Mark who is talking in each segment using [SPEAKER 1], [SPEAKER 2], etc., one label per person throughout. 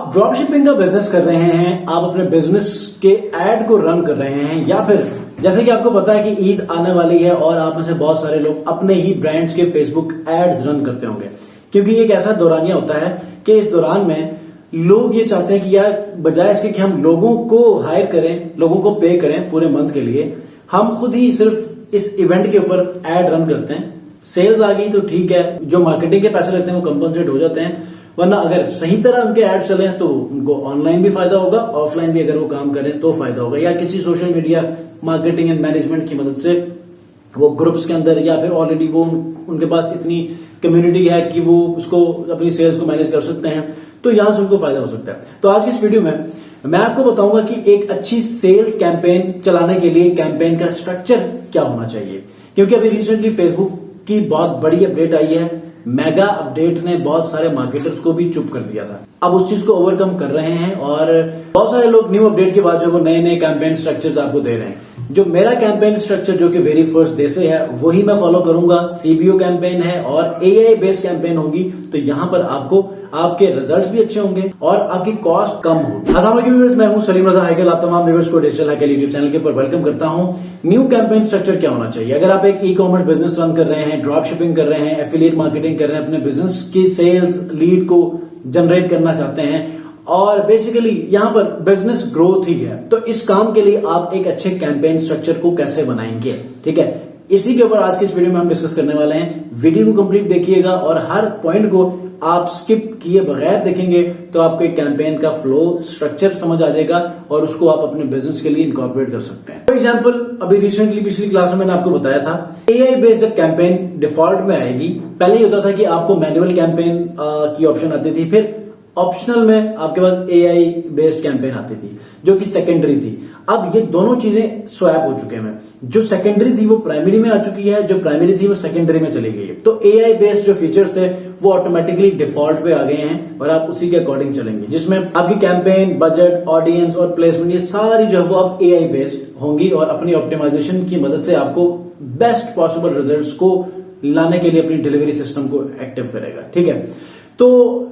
[SPEAKER 1] आप drop shipping का business कर रहे हैं, आप अपने बिजनेस के एड को रन कर रहे हैं, या फिर जैसे कि आपको पता है कि ईद आने वाली है और आप में से बहुत सारे लोग अपने ही ब्रांड्स के फेसबुक एड्स रन करते होंगे, क्योंकि एक ऐसा दौरानिया होता है कि इस दौरान में लोग ये चाहते हैं कि यार बजाय इसके कि हम लोगों को हायर करें, लोगों को पे करें पूरे मंथ के लिए, हम खुद ही सिर्फ इस इवेंट के ऊपर एड रन करते हैं। सेल्स आ गई तो ठीक है, जो मार्केटिंग के पैसे लेते हैं वो कंपनसेट हो जाते हैं, वरना अगर सही तरह उनके एड चले तो उनको ऑनलाइन भी फायदा होगा, ऑफलाइन भी अगर वो काम करें तो फायदा होगा, या किसी social media marketing and management की मदद से वो ग्रुप्स के अंदर, या फिर ऑलरेडी वो उनके पास इतनी कम्युनिटी है कि वो उसको अपनी सेल्स को मैनेज कर सकते हैं, तो यहां से उनको फायदा हो सकता है। तो आज की इस वीडियो में मैं आपको बताऊंगा कि एक अच्छी सेल्स कैंपेन चलाने के लिए कैंपेन का स्ट्रक्चर क्या होना चाहिए, क्योंकि अभी रिसेंटली फेसबुक की बहुत बड़ी अपडेट आई है। मेगा अपडेट ने बहुत सारे मार्केटर्स को भी चुप कर दिया था। अब उस चीज को ओवरकम कर रहे हैं और बहुत सारे लोग न्यू अपडेट के बाद जो वो नए नए कैंपेन स्ट्रक्चर्स आपको दे रहे हैं। जो मेरा कैंपेन स्ट्रक्चर जो कि वेरी फर्स्ट डे से है वही मैं फॉलो करूंगा। सीबीओ कैंपेन है और एआई बेस्ड कैंपेन होगी, तो यहां पर आपको आपके रिजल्ट्स भी अच्छे होंगे और आपकी कॉस्ट कम होगी। अस्सलाम वालेकुम व्यूअर्स, मैं हूं सलीम रजा हैकल। आप तमाम व्यूअर्स को डिजिटल हैकल यूट्यूब चैनल के ऊपर वेलकम करता हूं। न्यू कैंपेन स्ट्रक्चर क्या होना चाहिए? अगर आप एक ई कॉमर्स बिजनेस रन कर रहे हैं, ड्रॉप शिपिंग कर रहे हैं, एफिलिएट मार्केटिंग कर रहे हैं, अपने बिजनेस की सेल्स लीड को जनरेट करना चाहते हैं और बेसिकली यहां पर बिजनेस ग्रोथ ही है, तो इस काम के लिए आप एक अच्छे कैंपेन स्ट्रक्चर को कैसे बनाएंगे, ठीक है, इसी के ऊपर आज की इस वीडियो में हम डिस्कस करने वाले हैं। वीडियो को कंप्लीट देखिएगा और हर पॉइंट को आप स्किप किए बगैर देखेंगे तो आपको एक कैंपेन का फ्लो स्ट्रक्चर समझ आ जाएगा और उसको आप अपने बिजनेस के लिए इनकॉर्पोरेट कर सकते हैं। फॉर एग्जांपल, अभी रिसेंटली पिछली क्लास में मैंने आपको बताया था एआई बेस्ड जब कैंपेन डिफॉल्ट में आएगी, पहले ही होता था कि आपको मैनुअल कैंपेन की ऑप्शन आती थी, फिर ऑप्शनल में आपके पास एआई बेस्ड कैंपेन आती थी जो कि सेकेंडरी थी। अब ये दोनों चीजें स्वैप हो चुके हैं। जो सेकेंडरी थी वो प्राइमरी में आ चुकी है, जो प्राइमरी थी वो सेकेंडरी में चली गई है। तो एआई बेस्ड जो फीचर्स थे वो ऑटोमेटिकली डिफॉल्ट पे आ गए हैं और आप उसी के अकॉर्डिंग चलेंगे, जिसमें आपकी कैंपेन, बजट, ऑडियंस और प्लेसमेंट ये सारी जो है वो अब एआई बेस्ड होंगी और अपनी ऑप्टिमाइजेशन की मदद से आपको बेस्ट पॉसिबल रिजल्ट्स को लाने के लिए अपनी डिलीवरी सिस्टम को एक्टिव करेगा, ठीक है। तो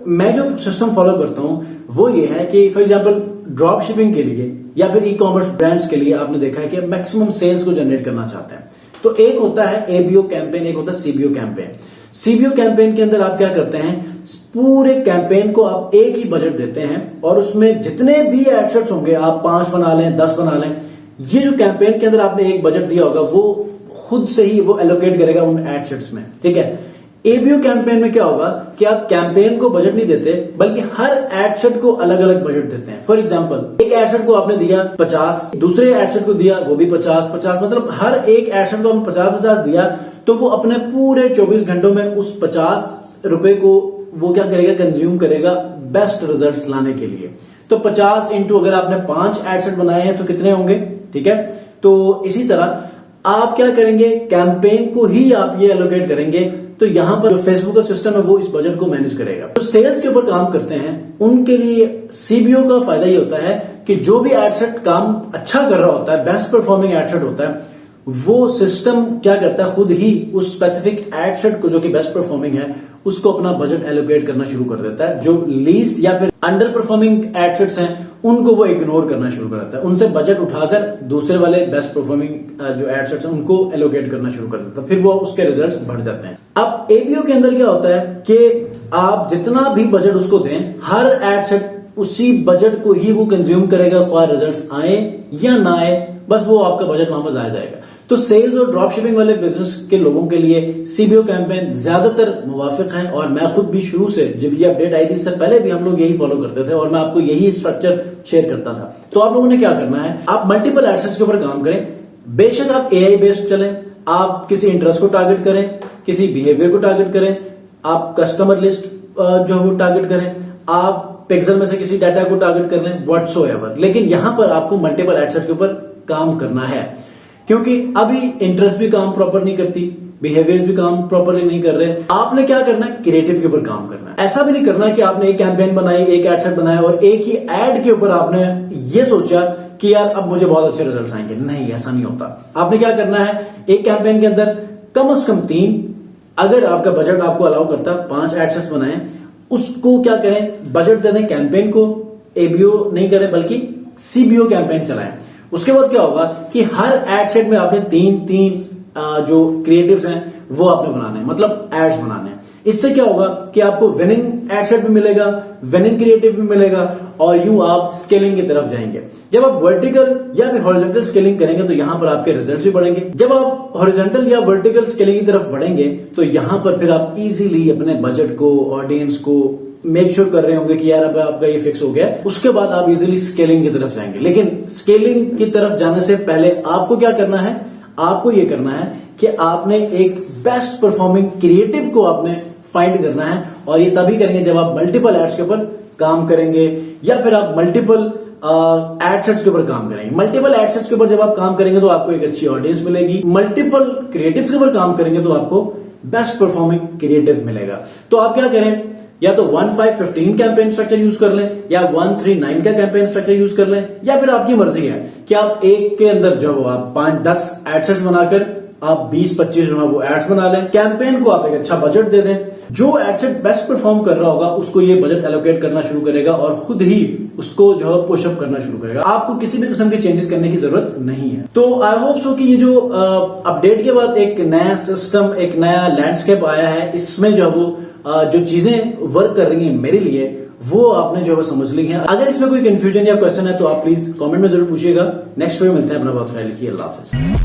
[SPEAKER 1] मैं जो सिस्टम फॉलो करता हूं वो ये है कि फॉर एग्जांपल ड्रॉप शिपिंग के लिए या फिर ई कॉमर्स ब्रांड्स के लिए आपने देखा है कि मैक्सिमम सेल्स को जनरेट करना चाहते हैं, तो एक होता है एबीओ कैंपेन, एक होता है सीबीओ कैंपेन। सीबीओ कैंपेन के अंदर आप क्या करते हैं, पूरे कैंपेन को आप एक ही बजट देते हैं और उसमें जितने भी एडसेट्स होंगे, आप 5 बना लें, 10 बना लें, ये जो कैंपेन के अंदर आपने एक बजट दिया होगा वो खुद से ही वो एलोकेट करेगा उन एडसेट्स में, ठीक है। एबीओ कैंपेन में क्या होगा कि आप कैंपेन को बजट नहीं देते बल्कि हर एडसेट को अलग अलग बजट देते हैं। फॉर एग्जांपल, एक एडसेट को आपने दिया 50, दूसरे एडसेट को दिया वो भी 50-50, मतलब हर एक एडसेट को आपने 50-50 दिया, तो वो अपने पूरे 24 घंटों में उस 50 रुपए को वो क्या करेगा, कंज्यूम करेगा बेस्ट रिजल्ट्स लाने के लिए। तो 50 इंटू अगर आपने 5 एडसेट बनाए हैं तो कितने होंगे, ठीक है। तो इसी तरह आप क्या करेंगे, कैंपेन को ही आप ये एलोकेट करेंगे, तो यहां पर जो फेसबुक का सिस्टम है वो इस बजट को मैनेज करेगा। जो सेल्स के ऊपर काम करते हैं उनके लिए सीबीओ का फायदा ये होता है कि जो भी एडसेट काम अच्छा कर रहा होता है, बेस्ट परफॉर्मिंग एडसेट होता है, वो सिस्टम क्या करता है, खुद ही उस स्पेसिफिक एडसेट को जो कि बेस्ट परफॉर्मिंग है उसको अपना बजट एलोकेट करना शुरू कर देता है। जो लीस्ट या फिर अंडर परफॉर्मिंग एडसेट्स हैं उनको वो इग्नोर करना शुरू कर देता है, उनसे बजट उठाकर दूसरे वाले बेस्ट परफॉर्मिंग जो एडसेट्स हैं उनको एलोकेट करना शुरू कर देता है, फिर वो उसके रिजल्ट्स बढ़ जाते हैं। अब एबीओ के अंदर क्या होता है कि आप जितना भी बजट उसको दें, हर एडसेट उसी बजट को ही वो कंज्यूम करेगा, ख्वाह रिजल्ट्स आए या ना आए, बस वो आपका बजट वापस आ जाएगा। तो सेल्स और ड्रॉप शिपिंग वाले बिजनेस के लोगों के लिए सीबीओ कैंपेन ज्यादातर मुवाफिक हैं और मैं खुद भी शुरू से, जब ये अपडेट आई थी इससे पहले भी हम लोग यही फॉलो करते थे और मैं आपको यही स्ट्रक्चर शेयर करता था। तो आप लोगों ने क्या करना है, आप मल्टीपल एडसेट्स के ऊपर काम करें, बेशक आप एआई बेस्ड चलें, आप किसी इंटरेस्ट को टारगेट करें, किसी बिहेवियर को टारगेट करें, आप कस्टमर लिस्ट जो है वो टारगेट करें, आप पिक्सल में से किसी डाटा को टारगेट कर लें, व्हाटसोएवर, लेकिन यहां पर आपको मल्टीपल एडसेट्स के ऊपर काम करना है, क्योंकि अभी इंटरेस्ट भी काम प्रॉपर नहीं करती, बिहेवियर्स भी काम प्रॉपरली नहीं कर रहे। आपने क्या करना है, क्रिएटिव के ऊपर काम करना है। ऐसा भी नहीं करना कि आपने एक कैंपेन बनाई, एक एडसेट बनाया और एक ही एड के ऊपर आपने ये सोचा कि यार अब मुझे बहुत अच्छे रिजल्ट आएंगे। नहीं, ऐसा नहीं होता। आपने क्या करना है, एक कैंपेन के अंदर कम से कम 3, अगर आपका बजट आपको अलाउ करता 5 एडसेट्स बनाएं, उसको क्या करें, बजट दे दें कैंपेन को एबीओ नहीं करें बल्कि सीबीओ कैंपेन चलाएं। उसके बाद क्या होगा कि हर एड सेट में आपने तीन जो क्रिएटिव्स हैं वो आपने बनाने हैं, मतलब एड्स बनाने हैं। इससे क्या होगा कि आपको विनिंग एड सेट भी मिलेगा, विनिंग क्रिएटिव भी मिलेगा और यूं आप स्केलिंग की तरफ जाएंगे। जब आप वर्टिकल या फिर हॉरिजॉन्टल स्केलिंग करेंगे तो यहां पर आपके रिजल्ट्स भी बढ़ेंगे। जब आप हॉरिजॉन्टल या वर्टिकल स्केलिंग की तरफ बढ़ेंगे तो यहां पर फिर आप इजीली अपने बजट को, ऑडियंस को मेक श्योर कर रहे होंगे कि यार अब आपका ये फिक्स हो गया। उसके बाद आप इजीली स्केलिंग की तरफ जाएंगे। लेकिन स्केलिंग की तरफ जाने से पहले आपको क्या करना है? आपको ये करना है कि आपने एक बेस्ट परफॉर्मिंग क्रिएटिव को आपने फाइंड करना है और ये तभी करेंगे जब आप मल्टीपल एड्स के ऊपर काम करेंगे या फिर आप मल्टीपल एड सेट्स के ऊपर काम करेंगे। मल्टीपल एड सेट्स के ऊपर जब आप काम करेंगे तो आपको एक अच्छी ऑडियंस मिलेगी। मल्टीपल क्रिएटिव्स के ऊपर काम करेंगे तो आपको बेस्ट परफॉर्मिंग क्रिएटिव मिलेगा। तो आप क्या करें? या तो 1-5-15 कैंपेन स्ट्रक्चर यूज कर लें या 1-3-9 का कैंपेन स्ट्रक्चर यूज कर लें या फिर आपकी मर्जी है कि आप एक के अंदर जो आप 5-10 एडसेट्स बनाकर आप 20-25 जो है वो एड्स बना लें। कैंपेन को आप एक अच्छा बजट दे दें। जो एडसेट बेस्ट परफॉर्म कर रहा होगा उसको ये बजट एलोकेट करना शुरू करेगा और खुद ही उसको जो है पुशअप करना शुरू करेगा। आपको किसी भी किस्म के चेंजेस करने की जरूरत नहीं है। तो आई होप सो कि ये जो अपडेट के बाद एक नया सिस्टम, एक नया लैंडस्केप आया है, इसमें जो है वो जो चीजें वर्क कर रही हैं मेरे लिए वो आपने जो है समझ ली है। अगर इसमें कोई कंफ्यूजन या क्वेश्चन है तो आप प्लीज कमेंट में जरूर पूछिएगा। नेक्स्ट वीडियो मिलते हैं। अपना बहुत ख्याल रखिए। अल्लाह हाफिज।